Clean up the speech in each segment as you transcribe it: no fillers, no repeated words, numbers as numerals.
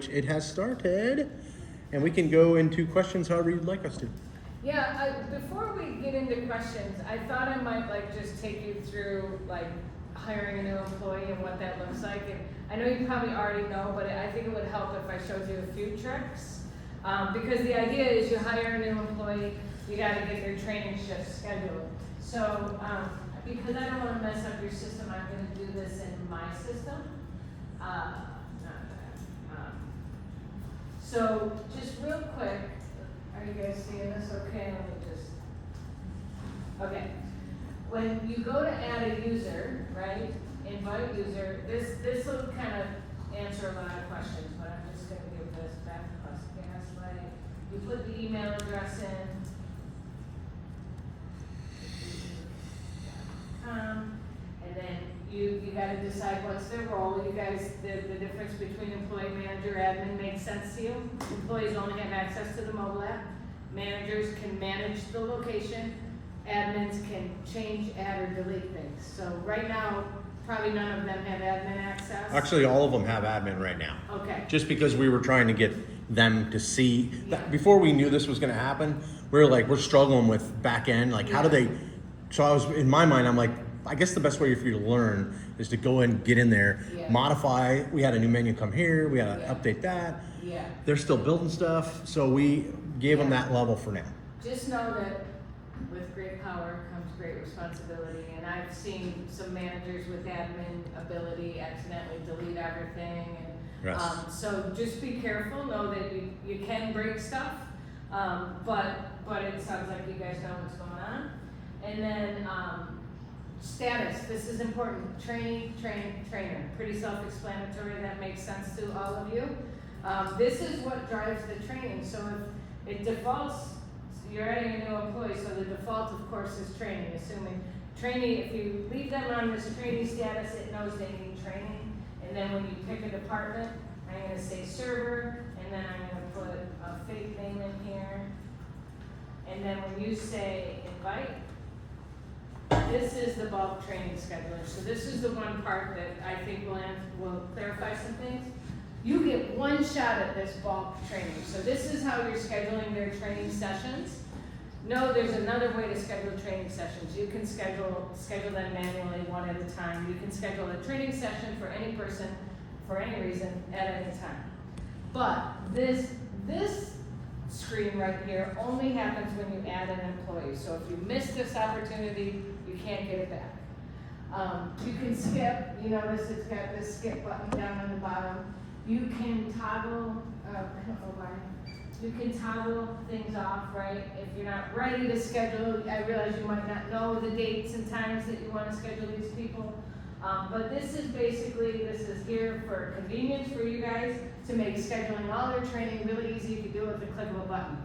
It has started, and we can go into questions however you'd like us to. Yeah, before we get into questions, I thought I might just take you through hiring a new employee and what that looks like. And I know you probably already know, but I think it would help if I showed you a few tricks. Because the idea is you hire a new employee, you gotta get their training shift scheduled. So, because I don't wanna mess up your system, I'm gonna do this in my system. So just real quick, are you guys seeing this okay? Let me just, okay. When you go to add a user, right, invite user, this will kind of answer a lot of questions, but I'm just gonna give this Beth plus gaslight. You put the email address in, and then you gotta decide what's their role. You guys, the difference between employee, manager, admin makes sense to you. Employees only have access to the mobile app. Managers can manage the location. Admins can change, add, or delete things. So right now, probably none of them have admin access. Actually, all of them have admin right now. Okay. Just because we were trying to get them to see, before we knew this was gonna happen, we're struggling with back end, how do they, so I was, in my mind, I'm like, I guess the best way for you to learn is to go and get in there, modify. We had a new menu come here, we had to update that. Yeah. They're still building stuff, so we gave them that level for now. Just know that with great power comes great responsibility, and I've seen some managers with admin ability accidentally delete everything. And, Yes. so just be careful. Know that you can break stuff, but it sounds like you guys know what's going on. And then status. This is important. Trainee, trainer. Pretty self-explanatory. That makes sense to all of you. This is what drives the training. So if it defaults, you're adding a new employee, so the default, of course, is training. Assuming trainee, if you leave them on this trainee status, it knows they need training. And then when you pick a department, I'm going to say server, and then I'm going to put a fake name in here. And then when you say invite, this is the bulk training scheduler. So this is the one part that I think will clarify some things. You get one shot at this bulk training. So this is how you're scheduling their training sessions. No, there's another way to schedule training sessions. You can schedule them manually one at a time. You can schedule a training session for any person, for any reason, at any time. But this screen right here only happens when you add an employee. So if you miss this opportunity, you can't get it back. You can skip. You notice it's got this skip button down on the bottom. You can toggle, you can toggle things off, right? If you're not ready to schedule, I realize you might not know the dates and times that you want to schedule these people. But this is here for convenience for you guys to make scheduling all their training really easy. You can do it with the click of a button.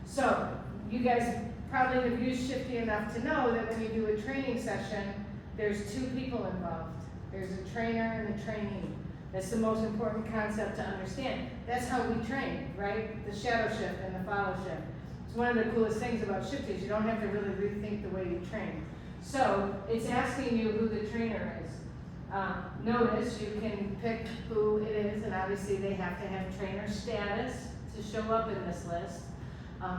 So you guys probably have used Shifty enough to know that when you do a training session, there's two people involved. There's a trainer and a trainee. That's the most important concept to understand. That's how we train, right? The shadow shift and the follow shift. It's one of the coolest things about Shifty is you don't have to really rethink the way you train. So it's asking you who the trainer is. Notice you can pick who it is, and obviously they have to have trainer status to show up in this list.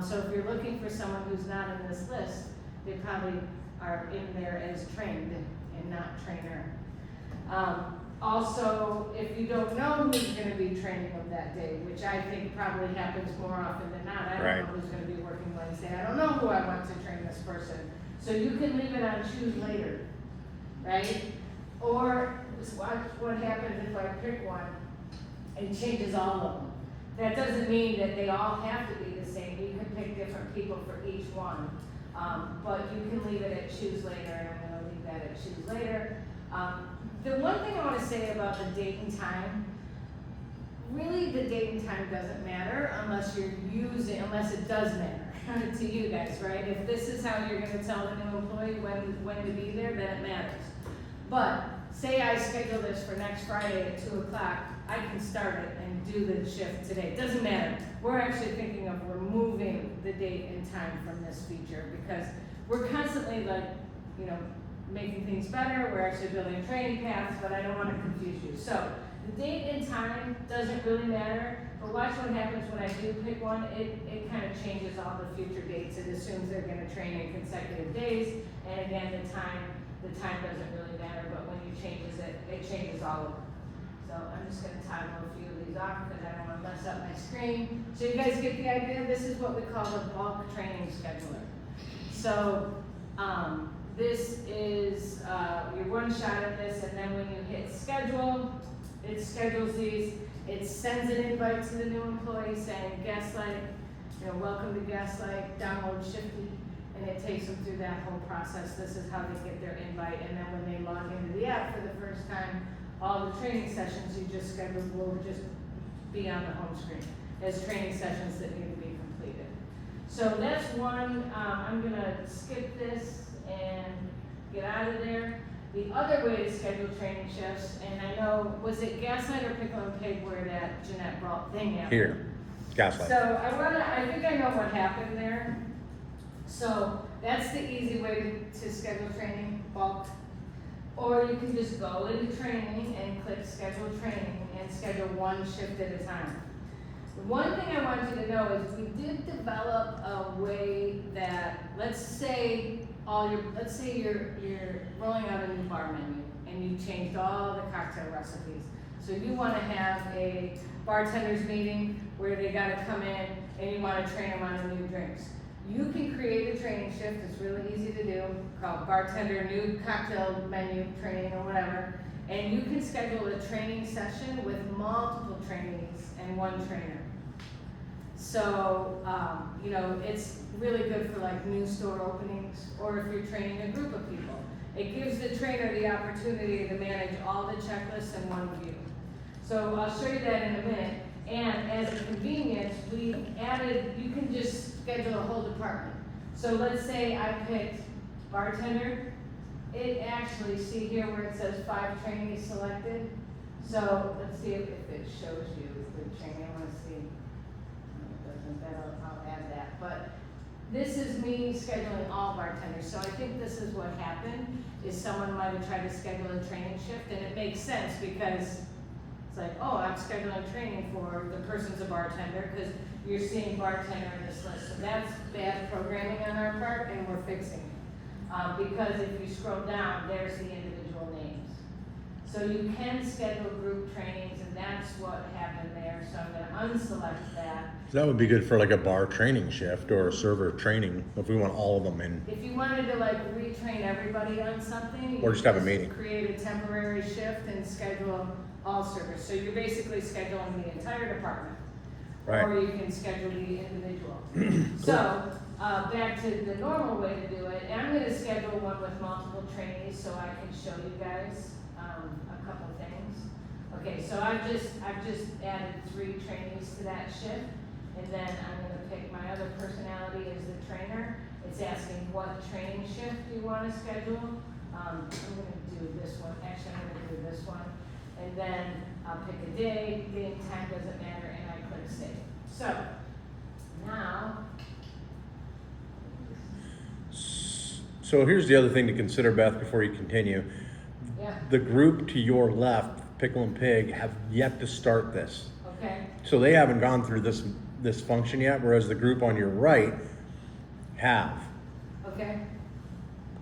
So if you're looking for someone who's not in this list, they probably are in there as trained and not trainer. Also, if you don't know who's going to be training them that day, which I think probably happens more often than not, I don't know who's going to be working Wednesday. I don't know who I want to train this person. So you can leave it on choose later, right? Or just watch what happens if I pick one and changes all of them. That doesn't mean that they all have to be the same. You can pick different people for each one. But you can leave it at choose later, and I'm going to leave that at choose later. The one thing I want to say about the date and time, really the date and time doesn't matter unless it does matter to you guys, right? If this is how you're going to tell the new employee when to be there, then it matters. But say I schedule this for next Friday at 2 o'clock, I can start it and do the shift today. It doesn't matter. We're actually thinking of removing the date and time from this feature because we're constantly making things better. We're actually building training paths, but I don't want to confuse you. So The date and time doesn't really matter, but watch what happens when I do pick one. It kind of changes all the future dates. It assumes they're gonna train in consecutive days, and again, the time doesn't really matter, but when you changes it, it changes all of them. So I'm just gonna toggle a few of these off because I don't wanna mess up my screen. So you guys get the idea? This is what we call the bulk training scheduler. So, this is, your one shot at this, and then when you hit schedule, it schedules these, it sends an invite to the new employee saying, Gaslight, welcome to Gaslight, download Shifty, and it takes them through that whole process. This is how they get their invite, and then when they log into the app for the first time, all the training sessions you just scheduled will just be on the home screen as training sessions that need to be completed. So that's one. I'm gonna skip this and get out of there. The other way to schedule training shifts, and I know, was it Gaslight or Pickle and Pig where that Jeanette brought thing happened? Here, gaslight. So I think I know what happened there. So that's the easy way to schedule training, bulk. Or you can just go into training and click schedule training and schedule one shift at a time. The one thing I want you to know is we did develop a way that, let's say you're rolling out a new bar menu and you changed all the cocktail recipes. So you want to have a bartenders meeting where they got to come in and you want to train them on the new drinks. You can create a training shift, it's really easy to do, called bartender new cocktail menu training or whatever. And you can schedule a training session with multiple trainees and one trainer. So, it's really good for like new store openings or if you're training a group of people. It gives the trainer the opportunity to manage all the checklists in one view. So I'll show you that in a minute. And as a convenience, we added, you can just schedule a whole department. So let's say I picked bartender. It actually, see here where it says 5 trainees selected. So let's see if it shows you the training. I want to see. No, it doesn't. I'll add that. But this is me scheduling all bartenders. So I think this is what happened, is someone might have tried to schedule a training shift, and it makes sense because it's like, oh, I'm scheduling training for the person's a bartender because you're seeing bartender in this list. So that's bad programming on our part, and we're fixing it. Because if you scroll down, there's the individual names. So you can schedule group trainings, and that's what happened there. So I'm going to unselect that. That would be good for like a bar training shift or a server training if we want all of them in. If you wanted to like retrain everybody on something, Or just have a meeting. Create a temporary shift and schedule all servers. So you're basically scheduling the entire department. Right. Or you can schedule the individual. So back to the normal way to do it. And I'm going to schedule one with multiple trainees so I can show you guys a couple things. Okay, so I've just added 3 trainees to that shift, and then I'm going to pick my other personality as the trainer. It's asking what training shift you want to schedule. I'm going to do this one. Actually, I'm going to do this one. And then I'll pick a day, date and time doesn't matter, and I click save. So, now. So here's the other thing to consider, Beth, before you continue. Yeah. The group to your left, Pickle and Pig, have yet to start this. Okay. So they haven't gone through this function yet, whereas the group on your right have, Okay.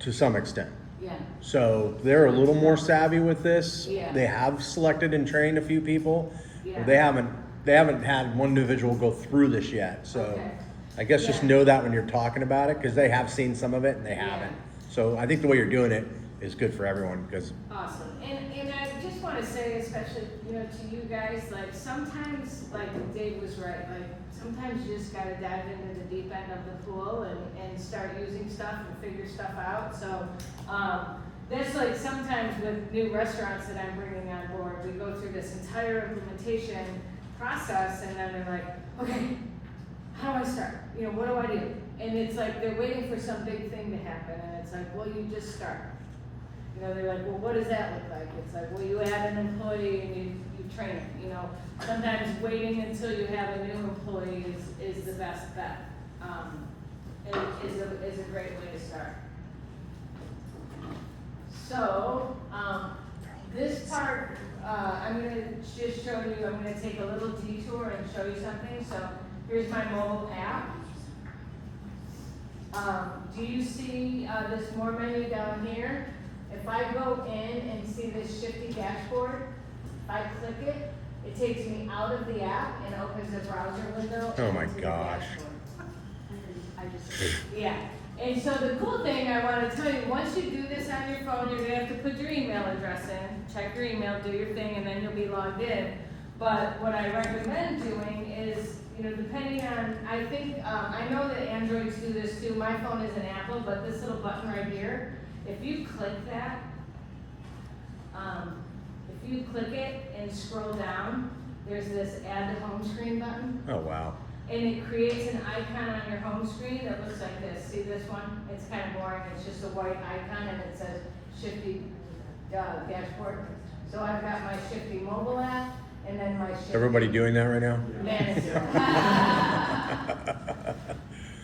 to some extent. Yeah. So they're a little more savvy with this. Yeah. They have selected and trained a few people. Yeah. They haven't had one individual go through this yet. So Okay. I guess just Yeah. know that when you're talking about it, because they have seen some of it and they Yeah. haven't. So I think the way you're doing it is good for everyone because Awesome. And I just want to say, especially, to you guys, like sometimes, like Dave was right, like sometimes you just got to dive into the deep end of the pool and start using stuff and figure stuff out. So that's like sometimes with new restaurants that I'm bringing on board, we go through this entire implementation process and then they're like, okay, how do I start? What do I do? And it's like they're waiting for some big thing to happen and it's like, well, you just start. They're like, well, what does that look like? It's like, well, you add an employee and you train them. Sometimes waiting until you have a new employee is the best bet. Is a great way to start. So, this part I'm gonna just show you, I'm gonna take a little detour and show you something. So here's my mobile app. Do you see this more menu down here? If I go in and see this Shifty dashboard, if I click it, it takes me out of the app and opens the browser window. Oh my into the gosh. dashboard. Yeah. And so the cool thing I want to tell you, once you do this on your phone, you're going to have to put your email address in, check your email, do your thing, and then you'll be logged in. But what I recommend doing is, you know, depending on, I think, I know that Androids do this too. My phone is an Apple, but this little button right here, if you click that, if you click it and scroll down, there's this add to home screen button. Oh, wow. And it creates an icon on your home screen that looks like this. See this one? It's kind of boring. It's just a white icon and it says Shifty dashboard. So I've got my Shifty mobile app and then my Shifty Everybody doing that right now? manager.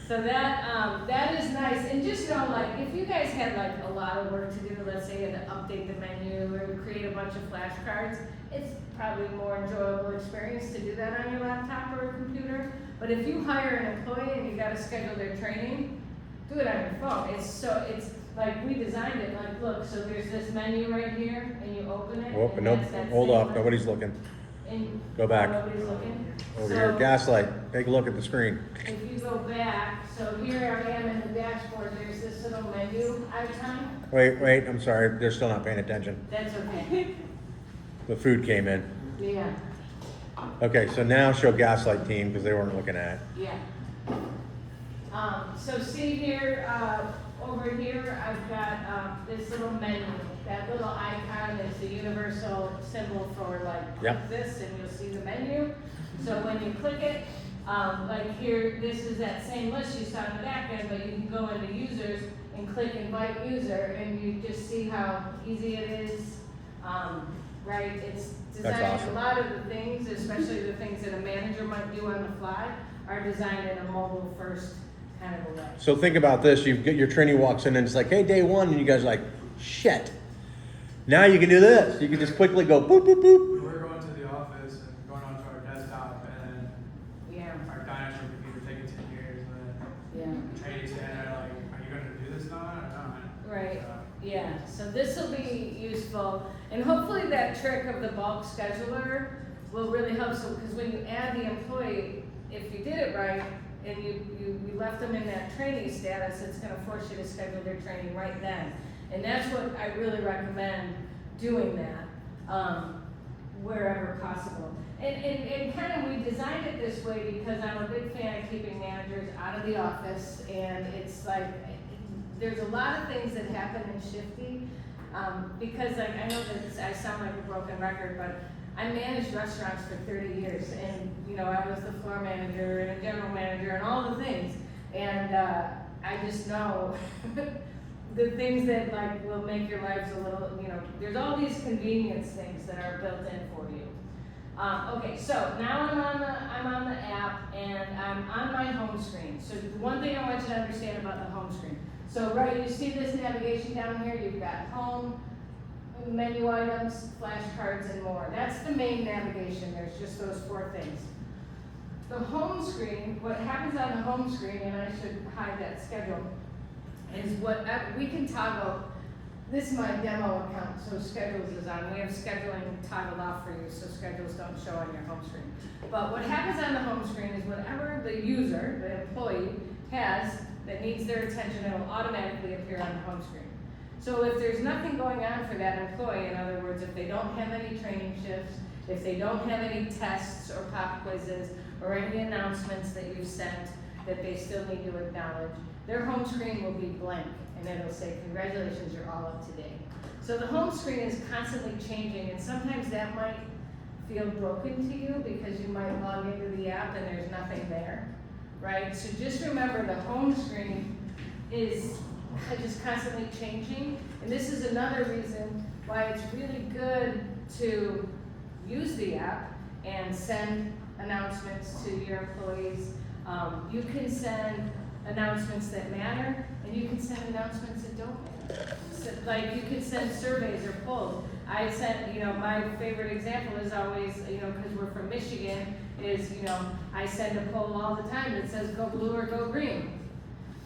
So that is nice. And just know, like, if you guys had like a lot of work to do, let's say you had to update the menu or create a bunch of flashcards, it's probably a more enjoyable experience to do that on your laptop or a computer. But if you hire an employee and you got to schedule their training, do it on your phone. It's like we designed it. Like, look, so there's this menu right here, and you open it. Oh, and nope, that's that hold same off, button. nobody's looking. And Go back. nobody's looking. Over So here, gaslight, take a look at the screen. if you go back, so here I am in the dashboard. There's this little menu icon. Wait, I'm sorry, they're still not paying attention. That's okay. The food came in. Yeah. Okay, so now show gaslight team, because they weren't looking at it. Yeah. So see here, over here, I've got this little menu. That little icon is the universal symbol for like Yep. this, and you'll see the menu. So when you click it, like here, this is that same list you saw in the back end, but you can go into users and click invite user, and you just see how easy it is. Right? It's designed, awesome. a lot of the things, especially the things that a manager might do on the fly, are designed in a mobile first kind of a way. So think about this, you get your trainee walks in and it's like, hey, day one, and you guys are like, shit. Now you can do this. You can just quickly go boop, boop, boop. We're going to the office and going onto our desktop, and Yeah. then our dinosaur computer taking 10 years, and Yeah. then training center, like, are you going to do this now or not? Right. So, Yeah, so this will be useful, and hopefully that trick of the bulk scheduler will really help. So, because when you add the employee, if you did it right and you left them in that trainee status, it's going to force you to schedule their training right then. And that's what I really recommend doing that wherever possible. And kind of we designed it this way because I'm a big fan of keeping managers out of the office, and it's like there's a lot of things that happen in Shifty, because like, I know that I sound like a broken record, but I managed restaurants for 30 years, and you know, I was the floor manager and a general manager and all the things, and I just know the things that like will make your lives a little, you know, there's all these convenience things that are built in for you. Okay, so now I'm on the app and I'm on my home screen. So the one thing I want you to understand about the home screen. So right, you see this navigation down here, you've got home, menu items, flashcards, and more. That's the main navigation. There's just those 4 things. The home screen, what happens on the home screen, and I should hide that schedule, is what we can toggle. This is my demo account, so schedules is on. We have scheduling toggled off for you, so schedules don't show on your home screen. But what happens on the home screen is whatever the user, the employee, has that needs their attention, it will automatically appear on the home screen. So if there's nothing going on for that employee, in other words, if they don't have any training shifts, if they don't have any tests or pop quizzes or any announcements that you've sent that they still need to acknowledge, their home screen will be blank, and it'll say, congratulations, you're all up to date. So the home screen is constantly changing, and sometimes that might feel broken to you because you might log into the app and there's nothing there, right? So just remember the home screen is just constantly changing, and this is another reason why it's really good to use the app and send announcements to your employees. You can send announcements that matter, and you can send announcements that don't matter. So, like, you can send surveys or polls. I sent, my favorite example is always, because we're from Michigan, is, I send a poll all the time that says go blue or go green.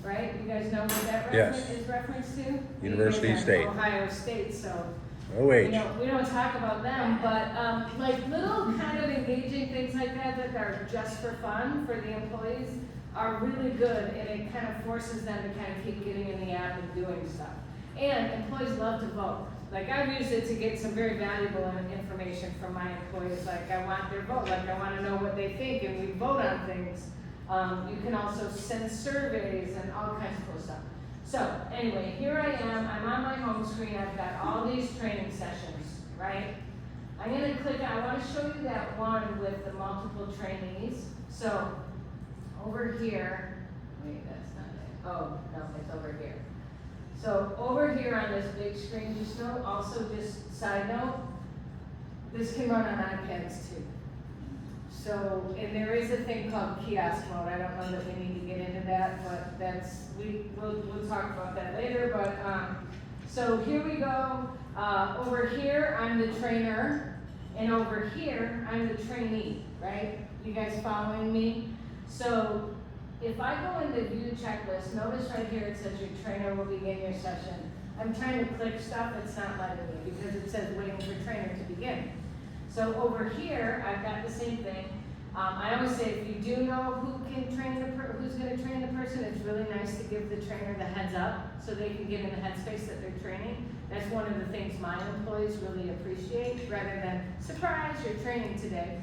Right? You guys know what that Yes. is reference to? University You guys are State. Ohio State, so. OH. We don't talk about them, but like little kind of engaging things like that are just for fun for the employees are really good, and it kind of forces them to kind of keep getting in the app and doing stuff. And employees love to vote. Like I've used it to get some very valuable information from my employees. Like I want their vote. Like I want to know what they think, and we vote on things. You can also send surveys and all kinds of cool stuff. So anyway, here I am. I'm on my home screen. I've got all these training sessions, right? I'm going to click. I want to show you that one with the multiple trainees. So over here, wait, that's not it. Oh no, it's over here. So over here on this big screen, just note, also just side note, this can run on iPads too. So, and there is a thing called kiosk mode. I don't know that we need to get into that, but we'll talk about that later. But so here we go. Over here, I'm the trainer, and over here, I'm the trainee. Right? You guys following me? So if I go into view checklist, notice right here it says your trainer will begin your session. I'm trying to click stuff, it's not letting me because it says waiting for trainer to begin. So over here, I've got the same thing. I always say if you do know who's going to train the person, it's really nice to give the trainer the heads up so they can get in the headspace that they're training. That's one of the things my employees really appreciate, rather than surprise, you're training today.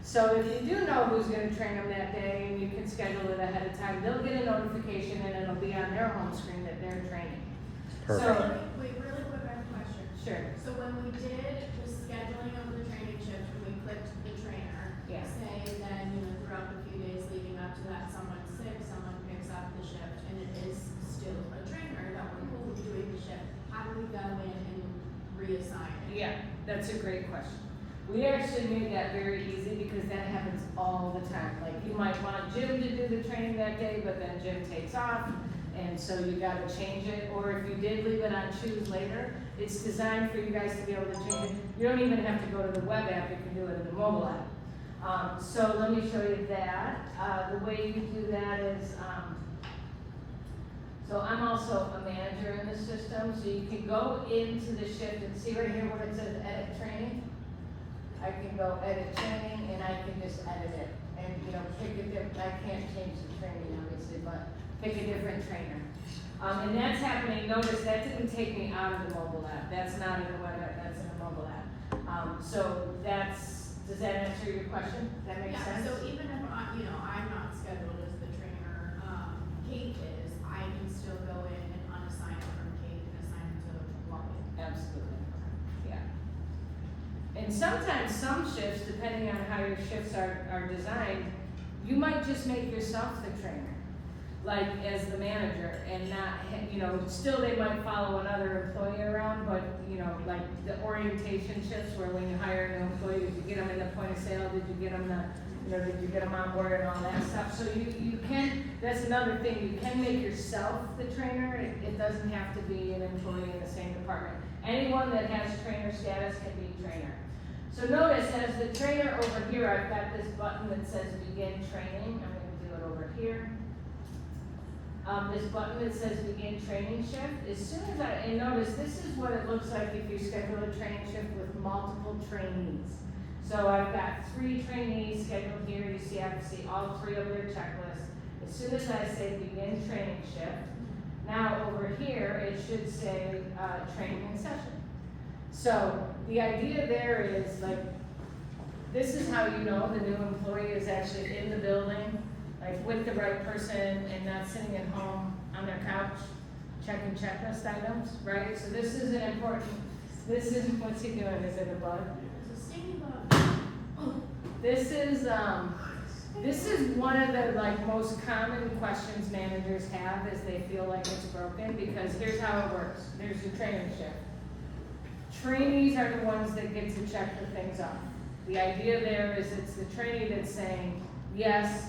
So if you do know who's going to train them that day and you can schedule it ahead of time, they'll get a notification and it'll be on their home screen that they're training. Perfect. So, Wait, really quick, I have a question. sure. So when we did the scheduling of the training shift, when we clicked the trainer, Yeah. say then, throughout the few days leading up to that, someone's sick, someone picks up the shift, and it is still a trainer that will be doing the shift, how do we go in and reassign it? Yeah, that's a great question. We actually made that very easy because that happens all the time. Like you might want Jim to do the training that day, but then Jim takes off, and so you gotta change it. Or if you did leave it on choose later, it's designed for you guys to be able to change it. You don't even have to go to the web app, you can do it in the mobile app. So let me show you that. The way you do that is, so I'm also a manager in the system, so you can go into the shift and see right here where it says edit training. I can go edit training and I can just edit it and pick a different, I can't change the training obviously, but pick a different trainer. And that's happening, notice that didn't take me out of the mobile app. That's not in the web app, that's in the mobile app. So does that answer your question? That makes sense? So even if I'm not scheduled as the trainer, Kate is, I can still go in and unassign it from Kate and assign it to Wally. Absolutely, yeah. And sometimes some shifts, depending on how your shifts are designed, you might just make yourself the trainer, like as the manager, and not, still they might follow another employee around, but like the orientation shifts where when you hire a new employee, did you get them in the point of sale, did you get them did you get them on board and all that stuff? So you can, that's another thing, you can make yourself the trainer. It doesn't have to be an employee in the same department. Anyone that has trainer status can be trainer. So notice as the trainer over here, I've got this button that says begin training. I'm going to do it over here. This button that says begin training shift. As soon as and notice this is what it looks like if you schedule a training shift with multiple trainees. So I've got 3 trainees scheduled here. You see, I can see all 3 of their checklists. As soon as I say begin training shift, now over here it should say training in session. So the idea there is like, this is how you know the new employee is actually in the building, like with the right person and not sitting at home on their couch checking checklist items, right? So this is an important, what's he doing? Is it a bug? It's a stinky bug. This is one of the most common questions managers have is they feel like it's broken, because here's how it works. There's your training shift. Trainees are the ones that get to check the things off. The idea there is it's the trainee that's saying, yes,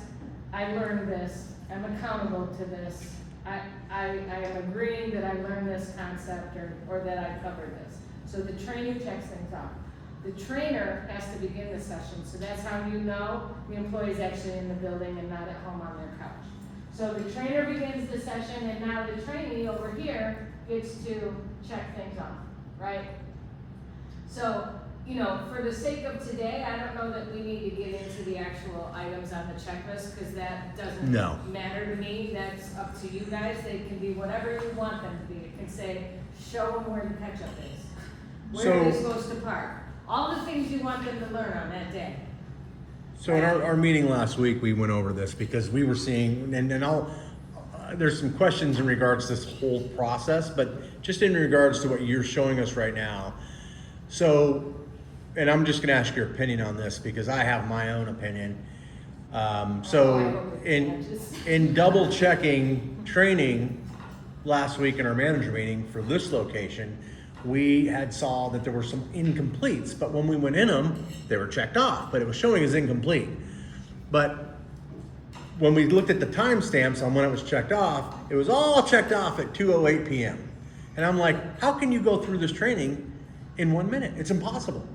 I learned this, I'm accountable to this, I am agreeing that I learned this concept or that I covered this. So the trainer checks things off. The trainer has to begin the session, so that's how you know the employee's actually in the building and not at home on their couch. So the trainer begins the session, and now the trainee over here gets to check things off, right? So, you know, for the sake of today, I don't know that we need to get into the actual items on the checklist, because that doesn't No. matter to me. That's up to you guys. They can be whatever you want them to be. It can say, show them where the ketchup is. Where are they supposed to park? All the things you want them to learn on that day. So in our meeting last week, we went over this because we were seeing, and there's some questions in regards to this whole process, but just in regards to what you're showing us right now. So, and I'm just gonna ask your opinion on this because I have my own opinion. So in double checking training last week in our manager meeting for this location, we had saw that there were some incompletes, but when we went in them, they were checked off, but it was showing as incomplete. But when we looked at the timestamps on when it was checked off, it was all checked off at 2:08 p.m. And I'm like, how can you go through this training in 1 minute? It's impossible.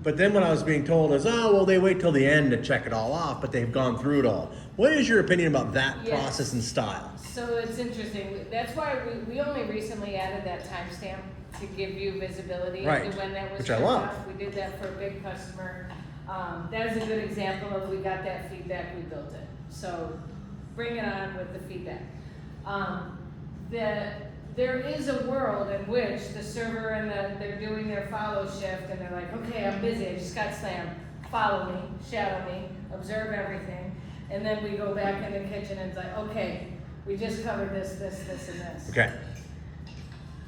But then what I was being told is, oh, well, they wait till the end to check it all off, but they've gone through it all. What is your opinion about that Yes. process and style? So it's interesting. That's why we only recently added that timestamp to give you visibility Right. into when that was Which I checked love. off. We did that for a big customer. That was a good example of we got that feedback, we built it. So bring it on with the feedback. There is a world in which the server and they're doing their follow shift and they're like, okay, I'm busy, I just got slammed. Follow me, shadow me, observe everything. And then we go back in the kitchen and it's like, okay, we just covered this, and this. Okay.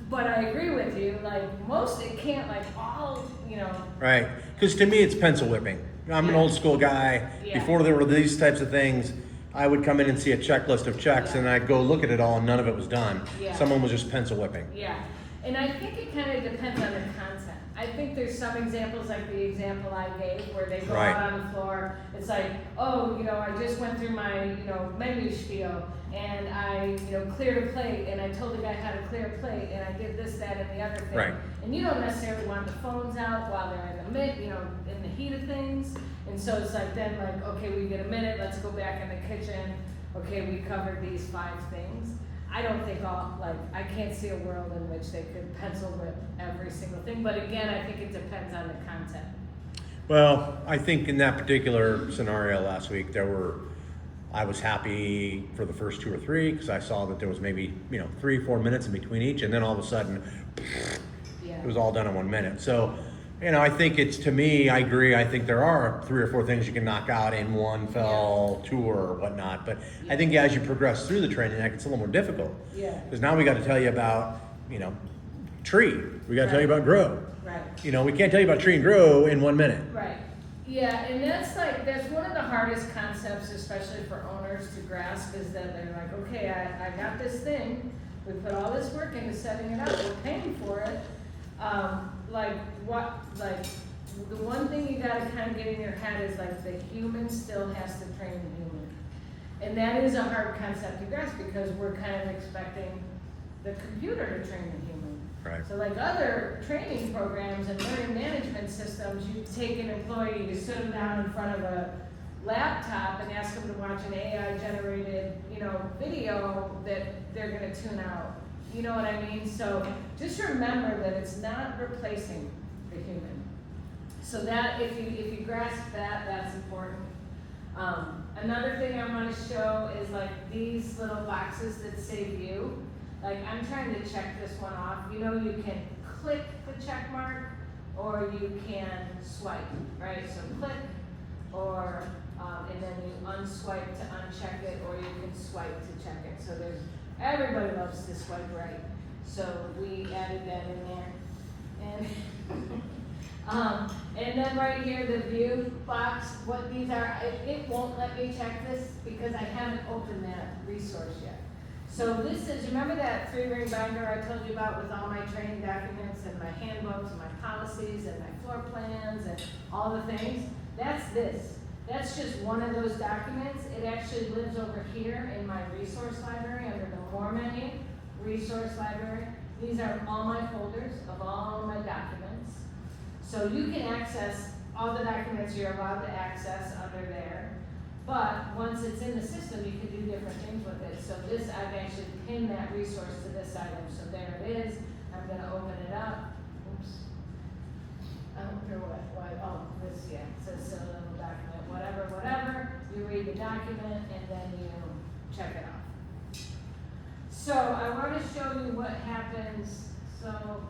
But I agree with you, like most, it can't like all, you know, Right, because to me it's pencil whipping. I'm an Yeah. old school guy. Yeah. Before there were these types of things, I would come in and see a checklist of checks Yeah. and I'd go look at it all and none of it was done. Yeah. Someone was just pencil whipping. yeah. And I think it kind of depends on the content. I think there's some examples, like the example I gave, where they go Right. out on the floor. It's like, oh, you know, I just went through my, menu spiel, and I, cleared a plate, and I told the guy how to clear a plate, and I did this, that, and the other thing. Right. And you don't necessarily want the phones out while they're in the heat of things. And so it's like then like, okay, we get a minute, let's go back in the kitchen. Okay, we covered these 5 things. I don't think I can't see a world in which they could pencil whip every single thing. But again, I think it depends on the content. Well, I think in that particular scenario last week, I was happy for the first 2 or 3 because I saw that there was maybe, 3 or 4 minutes in between each, and then all of a sudden, Yeah. it was all done in 1 minute. So, I think to me, I agree. I think there are 3 or 4 things you can knock out in one fell tour or whatnot. But I think as you progress through the training, that gets a little more difficult. Yeah. Because now we got to tell you about, tree. We got to tell you about grow. Right. We can't tell you about tree and grow in 1 minute. Right. Yeah, and that's one of the hardest concepts, especially for owners to grasp, is that they're like, okay, I got this thing, we put all this work into setting it up, we're paying for it. The one thing you gotta kind of get in your head is like the human still has to train the human. And that is a hard concept to grasp because we're kind of expecting the computer to train the human. Right. So like other training programs and learning management systems, you take an employee, you sit them down in front of a laptop and ask them to watch an AI generated, video that they're gonna tune out. You know what I mean? So just remember that it's not replacing the human. So that, if you grasp that, that's important. Another thing I want to show is like these little boxes that say view. Like I'm trying to check this one off. You can click the check mark or you can swipe, right? So click or, and then you unswipe to uncheck it or you can swipe to check it. So everybody loves to swipe right. So we added that in there. And then right here, the view box, what these are, it won't let me check this because I haven't opened that resource yet. So this is, remember that 3-ring binder I told you about with all my training documents and my handbooks and my policies and my floor plans and all the things? That's this. That's just one of those documents. It actually lives over here in my resource library under the More menu, resource library. These are all my folders of all my documents. So you can access all the documents you're allowed to access under there. But once it's in the system, you can do different things with it. So this, I've actually pinned that resource to this item. So there it is. I'm gonna open it up. Oops. I don't know oh, this, yeah, it says so little document, whatever. You read the document and then you check it off. So I wanna show you what happens, so,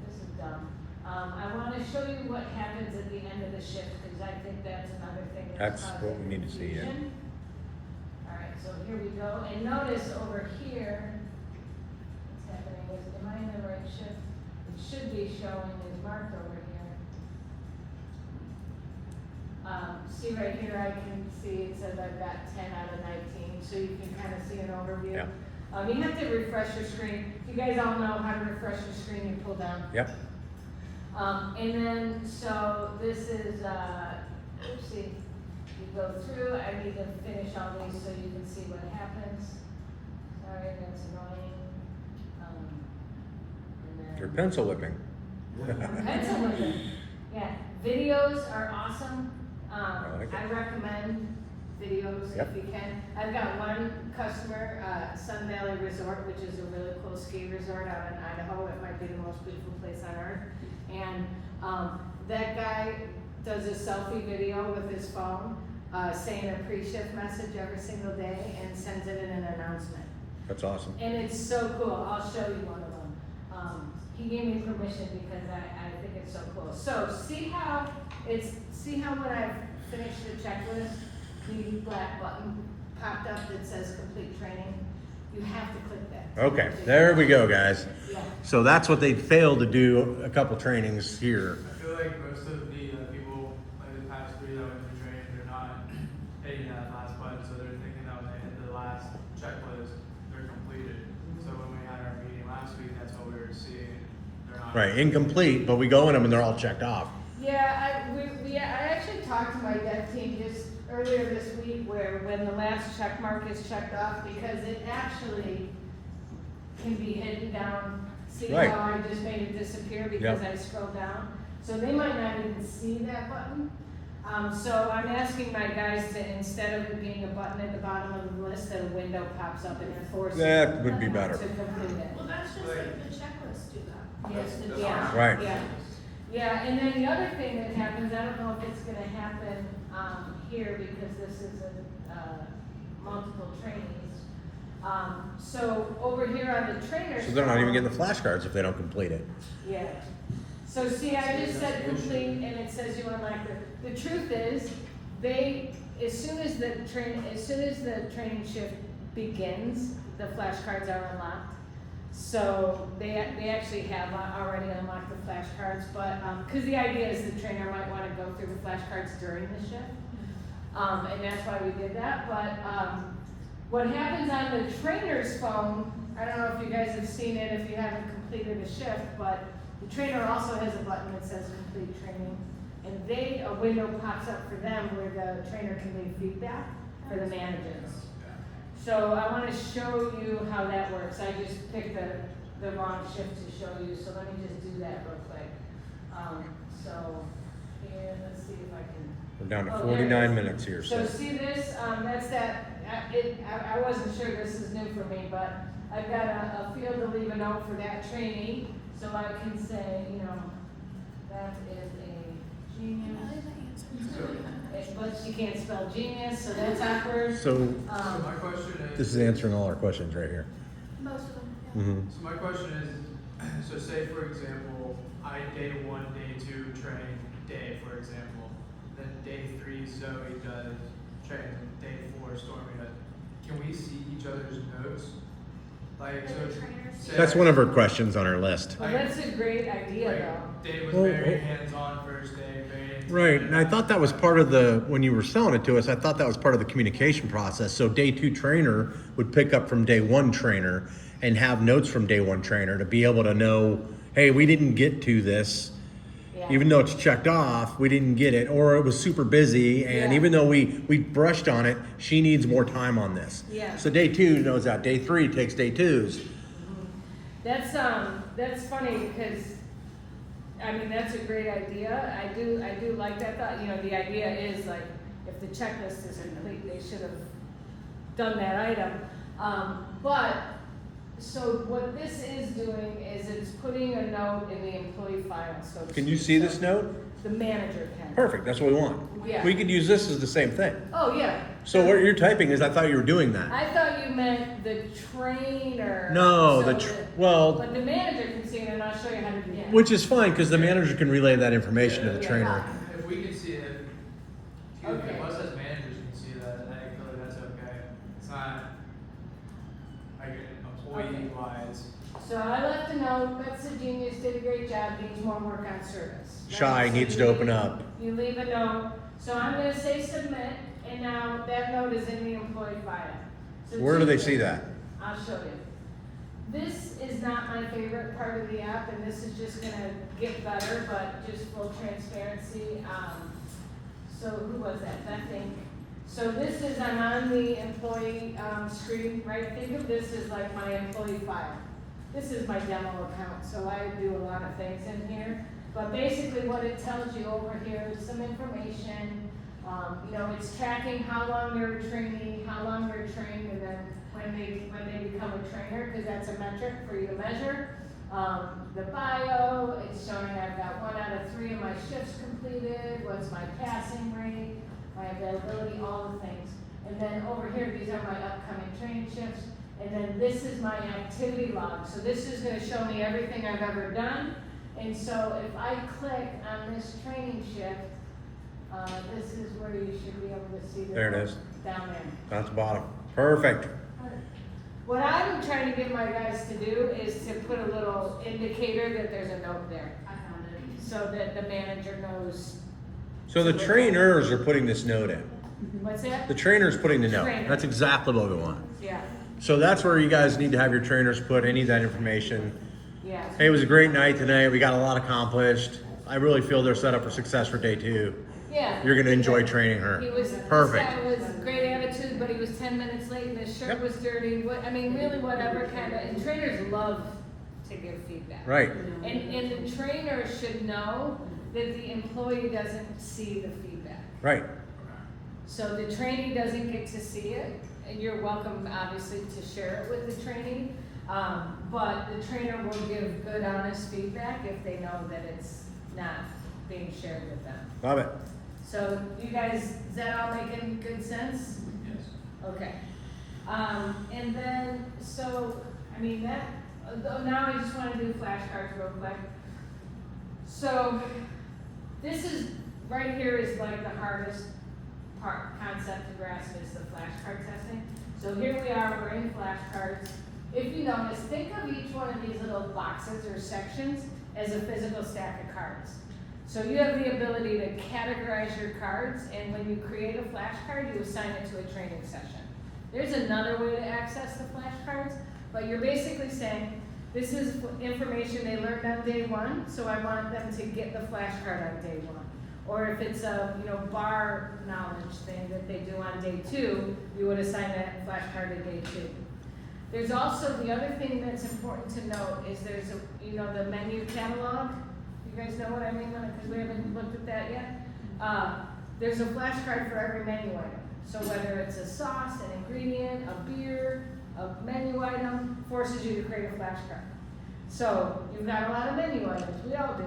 this is dumb. I wanna show you what happens at the end of the shift, because I think that's another thing that's That's what we need to see, yeah. confusion. All right, so here we go, and notice over here, what's happening is, am I in the right shift? It should be showing is marked over here. See right here, I can see it says I've got 10 out of 19, so you can kind of see an overview. Yeah. You have to refresh your screen. You guys all know how to refresh your screen, you pull down. Yep. And then, so this is, oopsie, you go through, I need to finish all these so you can see what happens. Sorry, that's annoying. And then. You're pencil whipping. Pencil whipping, yeah. Videos are awesome. I like it. I recommend videos Yep. if you can. I've got one customer, Sun Valley Resort, which is a really cool ski resort out in Idaho. It might be the most beautiful place on earth. And that guy does a selfie video with his phone, saying a pre-shift message every single day and sends it in an announcement. That's awesome. And it's so cool. I'll show you one of them. He gave me permission because I think it's so cool. So see how when I've finished the checklist, the black button popped up that says complete training? You have to click that. Okay, there we go, guys. Yeah. So that's what they failed to do a couple trainings here. I feel like most of the people, like the past 3 that went through training, they're not hitting that last button, so they're thinking that when they hit the last checklist, they're completed. So when we had our meeting last week, that's what we were seeing. They're not. Right, incomplete, but we go in them and they're all checked off. Yeah, I actually talked to my dev team just earlier this week where when the last check mark is checked off, because it actually can be hidden down. See Right. how I just made it disappear because Yep. I scrolled down? So they might not even see that button. So I'm asking my guys to, instead of it being a button at the bottom of the list, that a window pops up and it forces That would be them better. to complete it. Well, that's just like the checklist do that. Yes, That's yeah, Right. yeah. Yeah, and then the other thing that happens, I don't know if it's gonna happen, here because this is a, multiple trainings. So over here on the trainers. So they're not even getting the flashcards if they don't complete it. Yeah. So see, I just said complete and it says you unlocked it. The truth is, as soon as the training shift begins, the flashcards are unlocked. So they actually have already unlocked the flashcards, but, cause the idea is the trainer might wanna go through the flashcards during the shift. And that's why we did that, but, what happens on the trainer's phone, I don't know if you guys have seen it if you haven't completed a shift, but the trainer also has a button that says complete training. And a window pops up for them where the trainer can leave feedback for the managers. So I want to show you how that works. I just picked the wrong shift to show you, so let me just do that real quick. So here, let's see if I can. We're down to Oh, there it 49 is. minutes here, So so. see this, that's that, I wasn't sure this is new for me, but I've got a field to leave a note for that trainee, so I can say, that is a genius. But she can't spell genius, so that's awkward. So So my question is. this is answering all our questions right here. Most of them, yeah. Mm-hmm. So my question is, so say for example, I day 1, day 2 train day, for example. Then day 3 Zoe does train, and day 4 Stormy does. Can we see each other's notes? Like, so Like the trainers? say- That's one of our questions on our list. Well, that's a great idea, Like, though. Dave was Well, very well- hands-on first day, very. Right, and I thought that was part of when you were selling it to us, I thought that was part of the communication process. So day 2 trainer would pick up from day 1 trainer and have notes from day 1 trainer to be able to know, hey, we didn't get to this. Yeah. Even though it's checked off, we didn't get it, or it was super busy, and Yeah. even though we brushed on it, she needs more time on this. Yeah. So day 2 knows that. Day 3 takes day 2's. That's funny because, I mean, that's a great idea. I do like that thought. You know, the idea is like, if the checklist is complete, they should have done that item. But, so what this is doing is it's putting a note in the employee file, so. to Can you speak. see this note? The manager can. Perfect, that's what we want. Yeah. We could use this as the same thing. Oh, yeah. So what you're typing is, I thought you were doing that. I thought you meant the trainer. No, So well, But the manager can see it, and I'll show you how to do that. which is fine, because the manager can relay that information to the Yeah. trainer. If we can see it, Okay. if us as managers can see that, I feel like that's okay. It's not like employee wise. So I left a note, Beth's a genius, did a great job, needs more work on service. Shy, Right? So needs you to leave- open up. You leave a note, so I'm gonna say submit, and now that note is in the employee file. So Where do two they see things. that? I'll show you. This is not my favorite part of the app, and this is just gonna get better, but just full transparency. So who was that? Beth Inc. So this is, I'm on the employee, screen, right? Think of this as like my employee file. This is my demo account, so I do a lot of things in here. But basically what it tells you over here is some information. You know, it's tracking how long they're a trainee, how long they're trained, and then when they become a trainer, because that's a metric for you to measure. The bio, it's showing I've got 1 out of 3 of my shifts completed, what's my passing rate, my availability, all the things. And then over here, these are my upcoming training shifts. And then this is my activity log. So this is gonna show me everything I've ever done. And so if I click on this training shift, this is where you should be able to see the There it is. down there. Down at the bottom. Perfect. What I'm trying to get my guys to do is to put a little indicator that there's a note there, I found it. so that the manager knows. So the trainers are putting this note in. What's that? The trainer's putting the note. Trainer. That's exactly what we want. Yeah, So that's where you guys need to have your trainers put any of that information. yeah. Hey, it was a great night tonight. We got a lot accomplished. I really feel they're set up for success for day 2. Yeah. You're gonna enjoy training her. He was, Perfect. this guy was great attitude, but he was 10 minutes late and his shirt Yep. was dirty. What, I mean, really whatever kind of, and trainers love to give feedback. Right. And the trainer should know that the employee doesn't see the feedback. Right. So the trainee doesn't get to see it, and you're welcome, obviously, to share it with the trainee. But the trainer will give good, honest feedback if they know that it's not being shared with them. Love it. So you guys, is that all making good sense? Yes. Okay. And then, so, I mean, that, now I just wanna do flashcards real quick. So, this is, right here is like the hardest part, concept to grasp is the flashcard testing. So here we are, we're in flashcards. If you notice, think of each one of these little boxes or sections as a physical stack of cards. So you have the ability to categorize your cards, and when you create a flashcard, you assign it to a training session. There's another way to access the flashcards, but you're basically saying, this is information they learned on day 1, so I want them to get the flashcard on day 1. Or if it's a, bar knowledge thing that they do on day 2, you would assign that flashcard to day 2. There's also, the other thing that's important to note is there's the menu catalog. You guys know what I mean, because we haven't looked at that yet. There's a flashcard for every menu item. So whether it's a sauce, an ingredient, a beer, a menu item, forces you to create a flashcard. So you've got a lot of menu items, we all do.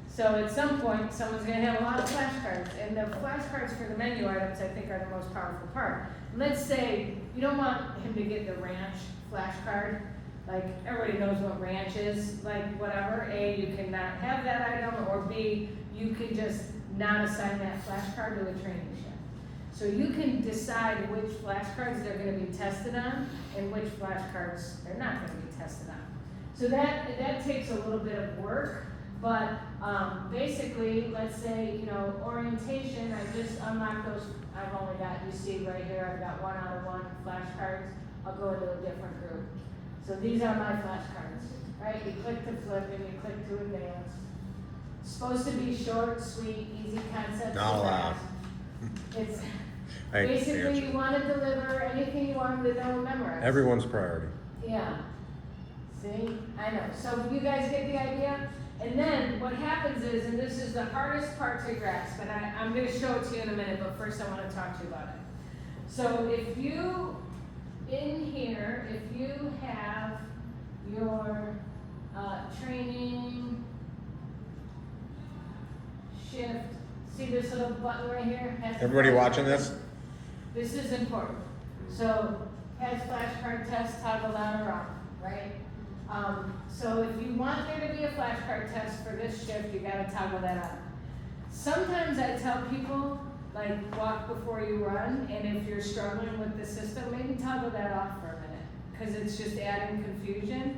So at some point, someone's gonna have a lot of flashcards, and the flashcards for the menu items, I think, are the most powerful part. Let's say you don't want him to get the ranch flashcard, like everybody knows what ranch is, like whatever. A, you cannot have that item, or B, you can just not assign that flashcard to a training shift. So you can decide which flashcards they're gonna be tested on, and which flashcards they're not gonna be tested on. So that takes a little bit of work. But basically, let's say, orientation, I just unlocked those, I've only got, you see right here, I've got 1 out of 1 flashcards. I'll go into a different group. So these are my flashcards, right? You click to flip and you click to advance. It's supposed to be short, sweet, easy concepts. Not to allowed. grasp. It's I basically, answer. you want to deliver anything you want them to know and memorize. Everyone's priority. Yeah. See, I know, so you guys get the idea? And then what happens is, and this is the hardest part to grasp, and I'm gonna show it to you in a minute, but first I wanna talk to you about it. So if you, in here, if you have your training shift, see this little button right here? Has Everybody watching this? This is important. So, has flashcard test toggled on or off, right? So if you want there to be a flashcard test for this shift, you gotta toggle that on. Sometimes I tell people, like, walk before you run, and if you're struggling with the system, maybe toggle that off for a minute, because it's just adding confusion.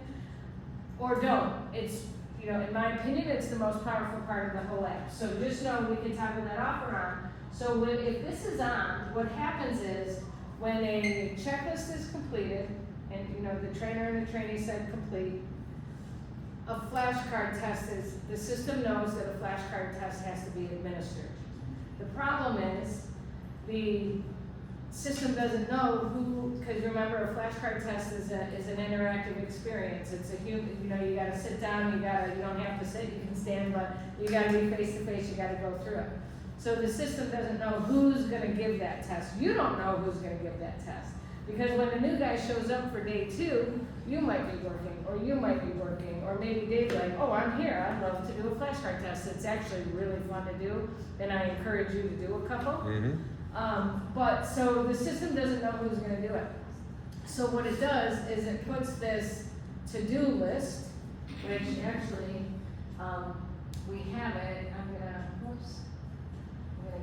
Or don't. It's, you know, in my opinion, it's the most powerful part of the whole app. So just know we can toggle that off or on. So if this is on, what happens is, when a checklist is completed, and you know, the trainer and the trainee said complete, a flashcard test is, the system knows that a flashcard test has to be administered. The problem is, the system doesn't know who, because remember, a flashcard test is an interactive experience. It's a human, you know, you gotta sit down, you don't have to sit, you can stand, but you gotta be face to face, you gotta go through it. So the system doesn't know who's gonna give that test. You don't know who's gonna give that test. Because when a new guy shows up for day 2, you might be working, or you might be working, or maybe Dave's like, oh, I'm here, I'd love to do a flashcard test. It's actually really fun to do, and I encourage you to do a couple. But so the system doesn't know who's gonna do it. So what it does is it puts this to-do list, which actually, we have it. I'm gonna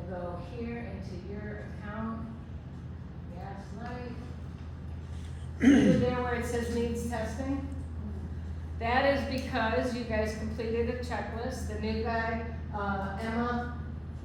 go here into your account, gaslight. Is there where it says needs testing? That is because you guys completed a checklist. The new guy, Emma,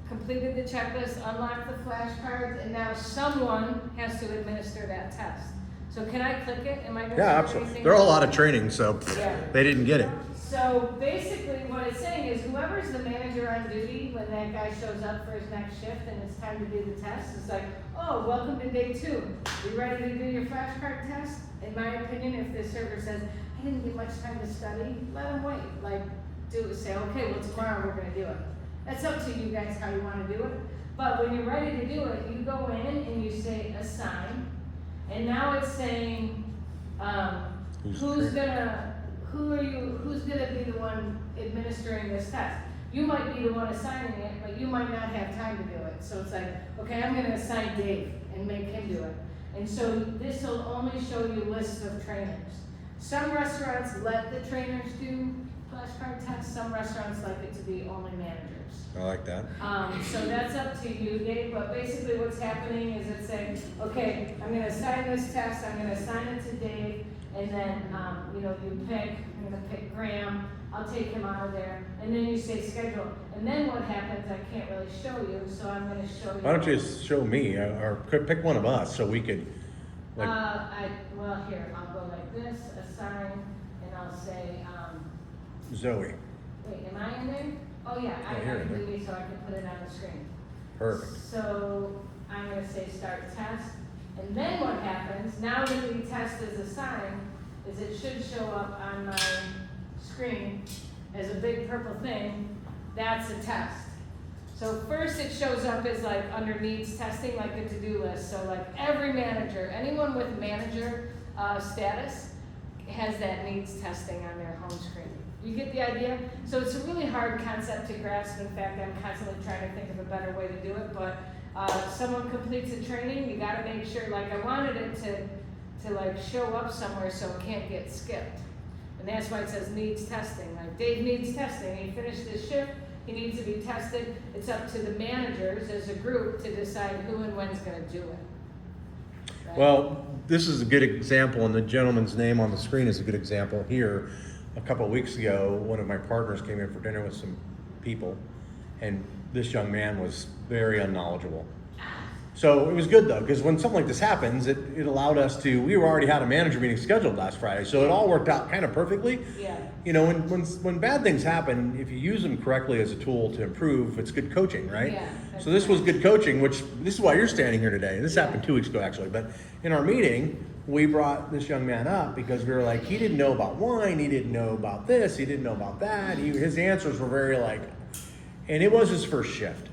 completed the checklist, unlocked the flashcards, and now someone has to administer that test. So can I click it? Am I going to Yeah, show absolutely. anything? They're all out of training, so Yeah. they didn't get it. So basically what it's saying is whoever's the manager on duty when that guy shows up for his next shift and it's time to do the test, it's like, oh, welcome to day 2. You ready to do your flashcard test? In my opinion, if the server says, I didn't get much time to study, let him wait. Like, say, okay, well tomorrow we're gonna do it. That's up to you guys how you wanna do it. But when you're ready to do it, you go in and you say assign. And now it's saying, who's gonna be the one administering this test? You might be the one assigning it, but you might not have time to do it. So it's like, okay, I'm gonna assign Dave and make him do it. And so this will only show you lists of trainers. Some restaurants let the trainers do flashcard tests, some restaurants like it to be only managers. I like that. So that's up to you, Dave, but basically what's happening is it's saying, okay, I'm gonna assign this test, I'm gonna assign it to Dave, and then, you pick, I'm gonna pick Graham, I'll take him out of there, and then you say schedule. And then what happens, I can't really show you, so I'm gonna show you. Why don't you just show me, or could pick one of us so we could, like, Here, I'll go like this, assign, and I'll say, Zoe. wait, am I in there? Oh yeah, I Yeah, you're have in to there. do so I can put it on the screen. Perfect. So I'm gonna say start test, and then what happens, now that the test is assigned, is it should show up on my screen as a big purple thing, that's a test. So first it shows up as like under needs testing, like a to-do list. So like every manager, anyone with manager status has that needs testing on their home screen. You get the idea? So it's a really hard concept to grasp. In fact, I'm constantly trying to think of a better way to do it, but someone completes a training, you gotta make sure, like I wanted it to like show up somewhere so it can't get skipped. And that's why it says needs testing. Like Dave needs testing, he finished his shift, he needs to be tested. It's up to the managers as a group to decide who and when's gonna do it. Right? Well, this is a good example, and the gentleman's name on the screen is a good example here. A couple of weeks ago, one of my partners came in for dinner with some people, and this young man was very unknowledgeable. So it was good though, because when something like this happens, it allowed us to, we already had a manager meeting scheduled last Friday, so it all worked out kind of perfectly. Yeah. You know, when bad things happen, if you use them correctly as a tool to improve, it's good coaching, right? Yeah, that's So this was right. good coaching, which this is why you're standing here today. This happened 2 weeks ago actually, but in our meeting, we brought this young man up because we were like, he didn't know about wine, he didn't know about this, he didn't know about that. His answers were very like, and it was his first shift.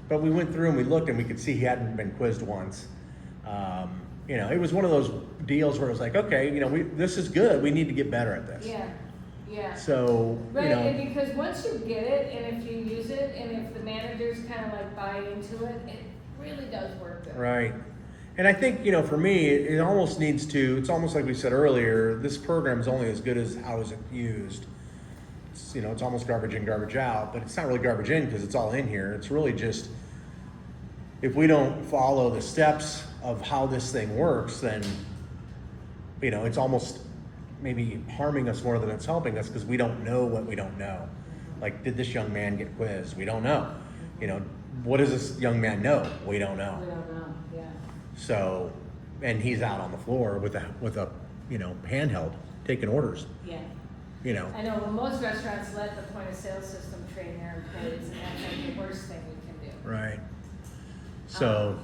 But we went through and we looked and we could see he hadn't been quizzed once. You know, it was one of those deals where it was like, okay, you know, this is good. We need to get better at this. Yeah, yeah. So, Right, you know, and because once you get it, and if you use it, and if the managers kind of like buy into it, it really does work good. right. And I think, you know, for me, it almost needs to, it's almost like we said earlier, this program is only as good as how is it used. It's, you know, it's almost garbage in, garbage out, but it's not really garbage in because it's all in here. It's really just, if we don't follow the steps of how this thing works, then, you know, it's almost maybe harming us more than it's helping us because we don't know what we don't know. Like, did this young man get quizzed? We don't know. You know, what does this young man know? We don't know. We don't know, yeah. So, and he's out on the floor with a you know, handheld taking orders. Yeah. You know, I know, well, most restaurants let the point of sale system train their employees, and that's like the worst thing you can do. right. So,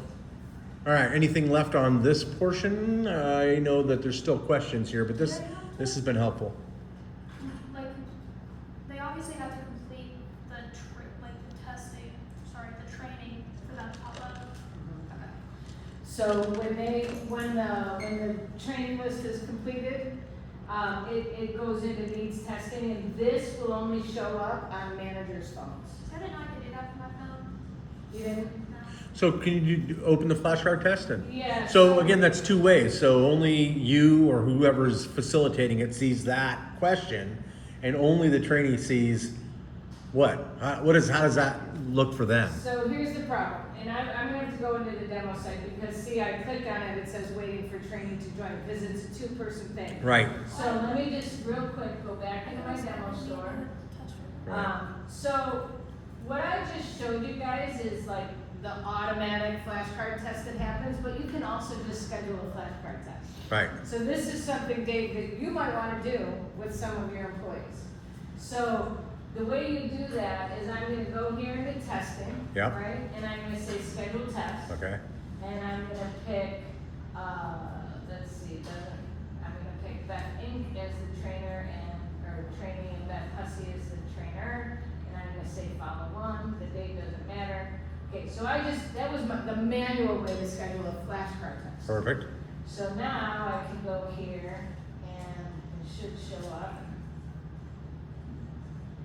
all right. Anything left on this portion? I know that there's still questions here, but this has been helpful. Like, they obviously have to complete the testing, the training for that to pop up. Okay. So when the training list is completed, it goes into needs testing, and this will only show up on managers' phones. I didn't know I could do that from my phone. You didn't? No. So can you open the flashcard test and? Yeah. So again, that's two ways. So only you or whoever's facilitating it sees that question, and only the trainee sees what? How does that look for them? So here's the problem, and I'm gonna have to go into the demo site because see, I clicked on it, it says waiting for training to join because it's a 2-person thing. Right. So let me just real quick go back into my demo store. Right. So what I just showed you guys is like the automatic flashcard test that happens, but you can also just schedule a flashcard test. Right. So this is something, Dave, that you might want to do with some of your employees. So the way you do that is I'm going to go here into testing, Yep. right? And I'm going to say schedule test. Okay. And I'm going to pick, let's see, I'm going to pick Beth Inc. as the trainer or trainee, and Beth Hussey as the trainer. And I'm going to say follow one, the date doesn't matter. Okay, so that was the manual way to schedule a flashcard test. Perfect. So now I can go here and it should show up.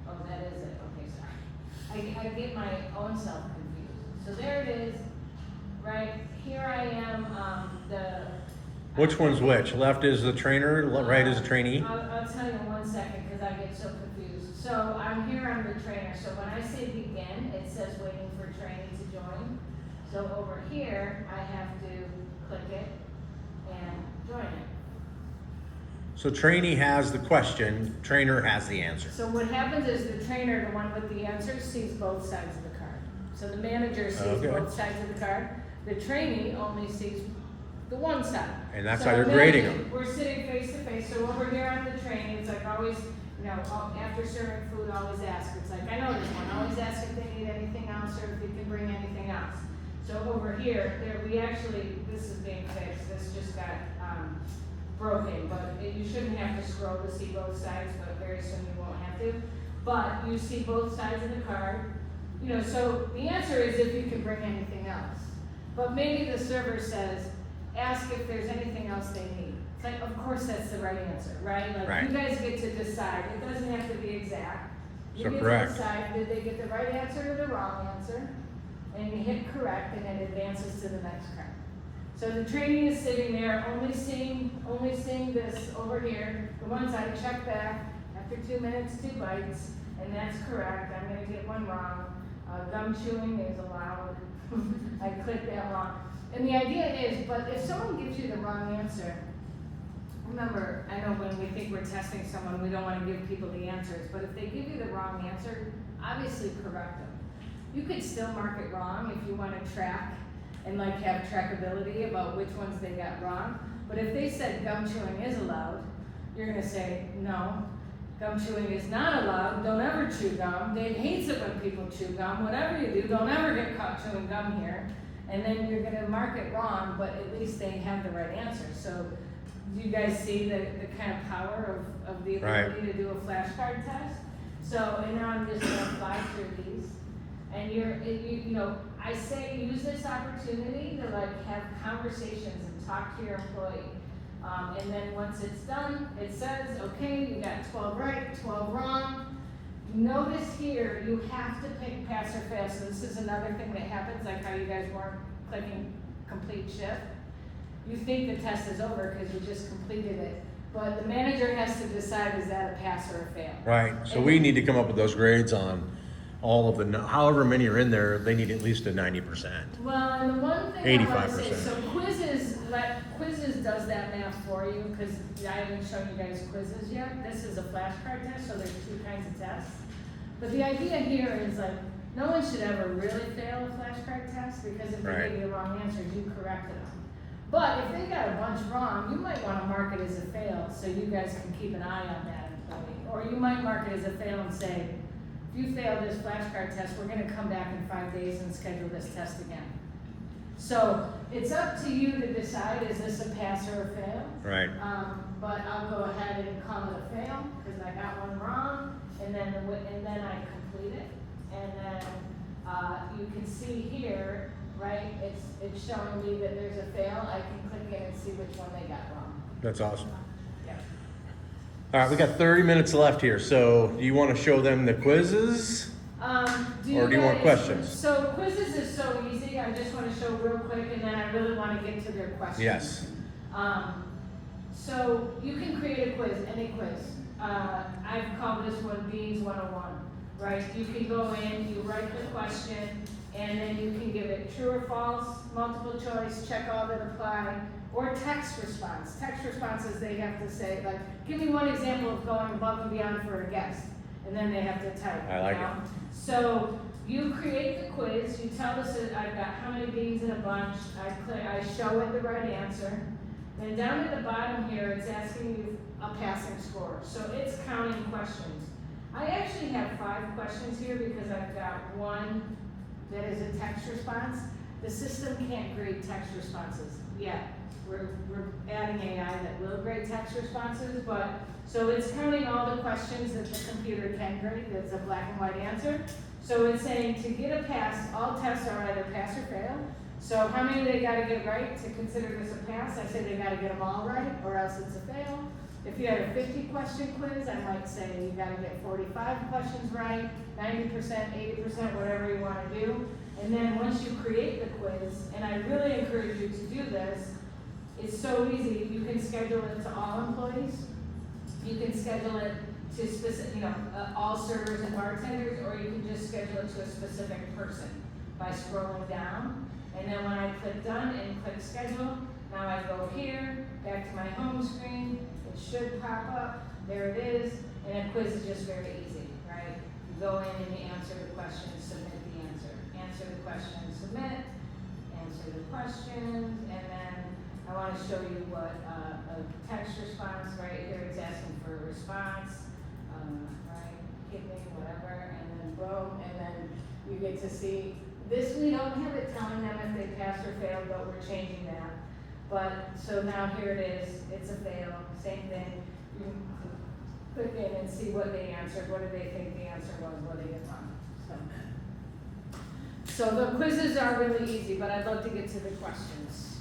Oh, that is it, okay, sorry. I get my own self confused. So there it is, right, here I am, Which one's which? Left is the trainer, right is the trainee? I'll tell you in 1 second because I get so confused. So I'm here, I'm the trainer, so when I say begin, it says waiting for training to join. So over here, I have to click it and join it. So trainee has the question, trainer has the answer. So what happens is the trainer, the one with the answers, sees both sides of the card. So the manager sees Okay. both sides of the card. The trainee only sees the one side. And that's So how you're imagine grading them. We're sitting face to face. So over here on the training, it's like always, you know, after serving food, always ask. It's like, I know this one. Always ask if they need anything else or if you can bring anything else. So over here, this is being fixed. This just got broken, but you shouldn't have to scroll to see both sides, but very soon you won't have to. But you see both sides of the card. You know, so the answer is if you can bring anything else. But maybe the server says, ask if there's anything else they need. It's like, of course that's the right answer, right? Like Right. you guys get to decide. It doesn't have to be exact. You So get correct. to decide, did they get the right answer or the wrong answer? And you hit correct and it advances to the next card. So the trainee is sitting there only seeing this over here. The ones I check back after 2 minutes, 2 bites, and that's correct. I'm gonna get one wrong. Gum chewing is allowed. I clicked that wrong. And the idea is, but if someone gives you the wrong answer, remember, I know when we think we're testing someone, we don't want to give people the answers, but if they give you the wrong answer, obviously correct them. You could still mark it wrong if you want to track and like have trackability about which ones they got wrong. But if they said gum chewing is allowed, you're gonna say, no, gum chewing is not allowed, don't ever chew gum. Dave hates it when people chew gum, whatever you do, don't ever get caught chewing gum here. And then you're gonna mark it wrong, but at least they have the right answer. So do you guys see the kind of power of the ability to do a flashcard test? So, and now I'm just gonna fly through these. And you know, I say use this opportunity to like have conversations and talk to your employee. And then once it's done, it says, okay, you got 12 right, 12 wrong. Notice here, you have to pick pass or fail. So this is another thing that happens, like how you guys weren't clicking complete shift. You think the test is over because you just completed it. But the manager has to decide, is that a pass or a fail? Right, so we need to come up with those grades on all of the, however many are in there, they need at least a 90%. Well, and the one thing I want to say, 85%. so quizzes does that math for you, because I haven't shown you guys quizzes yet. This is a flashcard test, so there's two kinds of tests. But the idea here is like, no one should ever really fail a flashcard test, because if they give you the wrong answers, you corrected them. But if they got a bunch wrong, you might want to mark it as a fail, so you guys can keep an eye on that employee. Or you might mark it as a fail and say, if you fail this flashcard test, we're gonna come back in 5 days and schedule this test again. So it's up to you to decide, is this a pass or a fail? Right. But I'll go ahead and call it a fail, because I got one wrong, and then I complete it. And then you can see here, right, it's showing me that there's a fail. I can click in and see which one they got wrong. That's awesome. Yeah. All right, we got 30 minutes left here, so do you want to show them the quizzes? Or do you want questions? So quizzes is so easy. I just want to show real quick, and then I really want to get to their questions. Yes. So you can create a quiz, any quiz. I've called this one Beans 101, right? You can go in, you write the question, and then you can give it true or false, multiple choice, check all that apply, or text response. Text responses, they have to say, like, give me one example of going above and beyond for a guest, and then they have to type. I like you know? it. So you create the quiz, you tell us that I've got how many beans in a bunch, I show it the right answer. Then down at the bottom here, it's asking you a passing score. So it's counting questions. I actually have 5 questions here because I've got one that is a text response. The system can't grade text responses yet. We're adding AI that will grade text responses, but so it's counting all the questions that the computer can grade. That's a black and white answer. So it's saying to get a pass, all tests are either pass or fail. So how many they got to get right to consider this a pass? I say they got to get them all right, or else it's a fail. If you had a 50-question quiz, I might say you got to get 45 questions right, 90%, 80%, whatever you want to do. And then once you create the quiz, and I really encourage you to do this, it's so easy. You can schedule it to all employees. You can schedule it to specific, all servers and bartenders, or you can just schedule it to a specific person by scrolling down. And then when I click done and click schedule, now I go here, back to my home screen. It should pop up. There it is. And a quiz is just very easy, right? You go in and you answer the question, submit the answer. Answer the question, submit. Answer the questions, and then I want to show you what a text response right here. It's asking for a response, right? Kidney, whatever, and then boom, and then you get to see this. We don't have it telling them if they passed or failed, but we're changing that. But so now here it is. It's a fail. Same thing. You click in and see what they answered. What do they think the answer was? What did they get wrong? So the quizzes are really easy, but I'd love to get to the questions.